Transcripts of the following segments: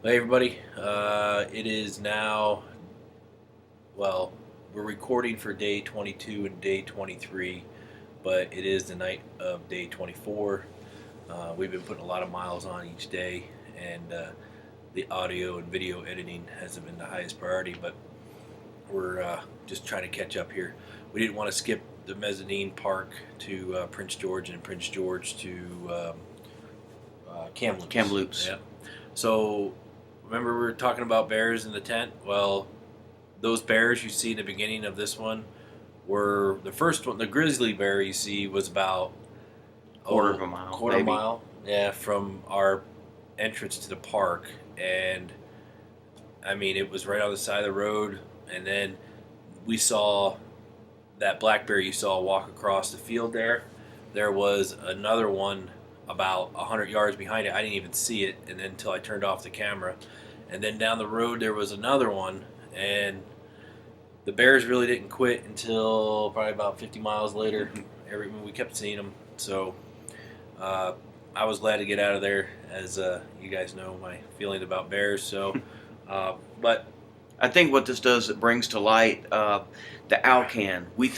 Hey everybody, it is now, well, we're recording for day 22 and day 23, but it is the night of day 24. We've been putting a lot of miles on each day, and the audio and video editing hasn't been the highest priority, but we're just trying to catch up here. We didn't want to skip the Mezzanine Park to Prince George and Prince George to Kamloops. Kamloops. Yeah. So remember we were talking about bears in the tent? Well, those bears you see in the beginning of this one were the first one. The grizzly bear you see was about Quarter of a mile, quarter maybe. mile, yeah, from our entrance to the park, and I mean it was right on the side of the road. And then we saw that black bear you saw walk across the field there. There was another one about 100 yards behind it. I didn't even see it and then until I turned off the camera. And then down the road there was another one, and the bears really didn't quit until probably about 50 miles later. We kept seeing them. So I was glad to get out of there, as you guys know my feelings about bears. So, but I think what this does, it brings to light the Alcan. We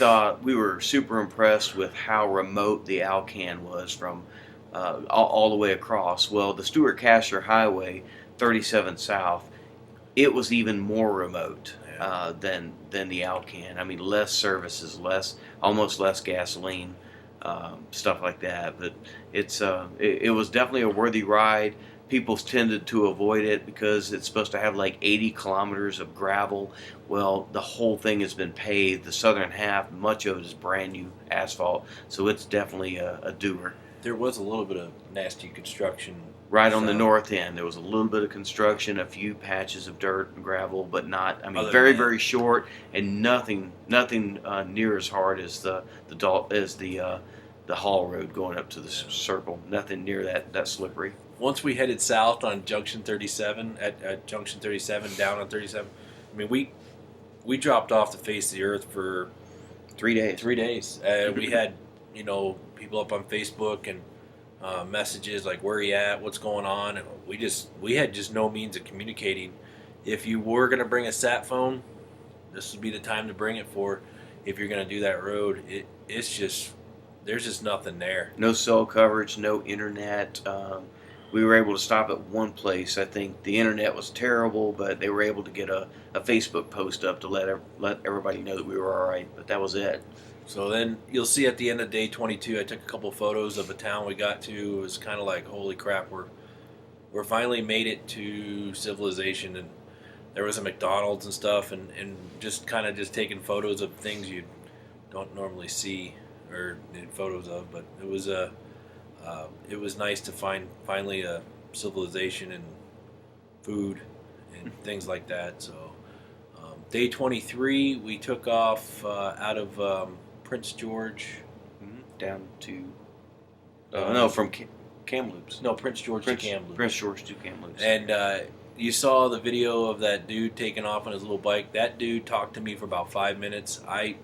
were super impressed with how remote the Alcan was from all the way across. Well, the Stewart Casher Highway, 37 South, it was even more remote than the Alcan. I mean, less services, almost less gasoline, stuff like that. But it was definitely a worthy ride. People tended to avoid it because it's supposed to have like 80 kilometers of gravel. Well, the whole thing has been paved. The southern half, much of it is brand new asphalt, so it's definitely a doer. there was a little bit of nasty construction. Right on the north end, there was a little bit of construction, a few patches of dirt and gravel, but not. I mean, Other very than that. very short, and nothing near as hard as the Hall Road going up to the circle. Nothing near that slippery. Once we headed south on Junction 37, at Junction 37, down on 37, I mean, we dropped off the face of the earth for 3 days. 3 days. We had, people up on Facebook and messages like, where are you at, what's going on, and we had just no means of communicating. If you were going to bring a sat phone, this would be the time to bring it for. If you're going to do that road, it's just, there's just nothing there. No cell coverage, no internet. We were able to stop at one place. I think the internet was terrible, but they were able to get a Facebook post up to let everybody know that we were all right. But that was it. So then you'll see at the end of day 22, I took a couple photos of a town we got to. It was kind of like, holy crap, we're finally made it to civilization. And there was a McDonald's and stuff, and just kind of just taking photos of things you don't normally see or in photos of. But it was nice to find finally a civilization and food and things like that. So day 23, we took off out of Prince George. Down to no, from Kamloops. No, Prince George to Kamloops. Prince George to Kamloops. And you saw the video of that dude taking off on his little bike. That dude talked to me for about 5 minutes. I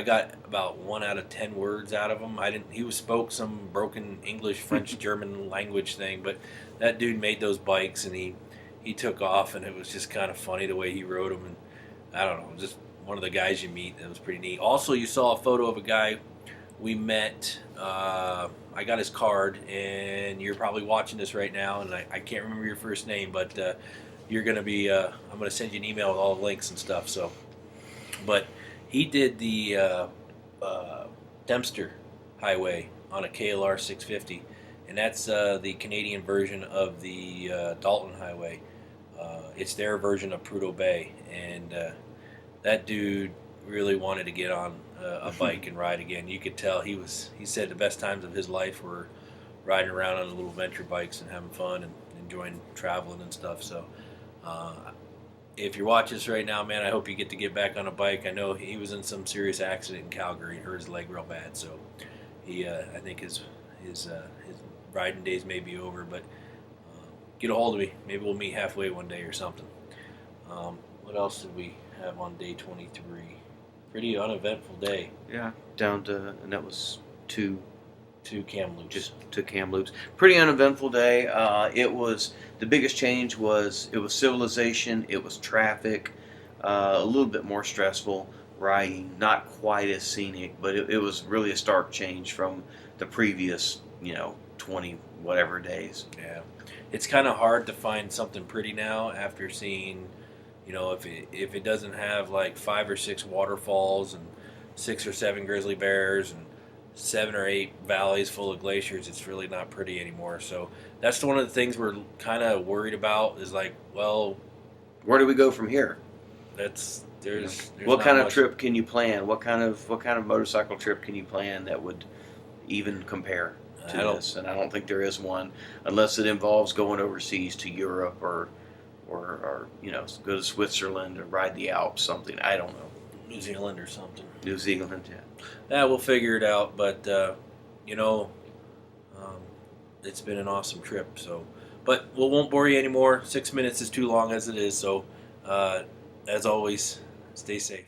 got about 1 out of 10 words out of him. He spoke some broken English, French, German language thing, but that dude made those bikes, and he took off, and it was just kind of funny the way he rode them. And I don't know, just one of the guys you meet. That was pretty neat. Also, you saw a photo of a guy we met. I got his card, and you're probably watching this right now, and I can't remember your first name, but you're going to be, I'm going to send you an email with all the links and stuff. So, but he did the Dempster Highway on a KLR 650, and that's the Canadian version of the Dalton Highway. It's their version of Prudhoe Bay, and that dude really wanted to get on a bike and ride again. You could tell he said the best times of his life were riding around on the little venture bikes and having fun and enjoying traveling and stuff. So if you're watching this right now, man, I hope you get back on a bike. I know he was in some serious accident in Calgary and hurt his leg real bad. So I think his riding days may be over, but get a hold of me. Maybe we'll meet halfway one day or something. What else did we have on day 23? Pretty uneventful day. Yeah, down to, and that was two to Kamloops. Just to Kamloops. Pretty uneventful day. It was the biggest change was it was civilization. It was traffic. A little bit more stressful riding. Not quite as scenic, but it was really a stark change from the previous 20 whatever days. Yeah, it's kind of hard to find something pretty now after seeing, if it doesn't have like 5 or 6 waterfalls and 6 or 7 grizzly bears and 7 or 8 valleys full of glaciers, it's really not pretty anymore. So that's one of the things we're kind of worried about is like, well, where do we go from here? There's what not kind of much. trip can you plan? What kind of motorcycle trip can you plan that would even compare to this? And I don't think there is one, unless it involves going overseas to Europe or go to Switzerland or ride the Alps, something. I don't know. New Zealand or something. New Zealand, yeah. Yeah, we'll figure it out. But it's been an awesome trip. So, but we won't bore you anymore. 6 minutes is too long as it is. So, as always, stay safe.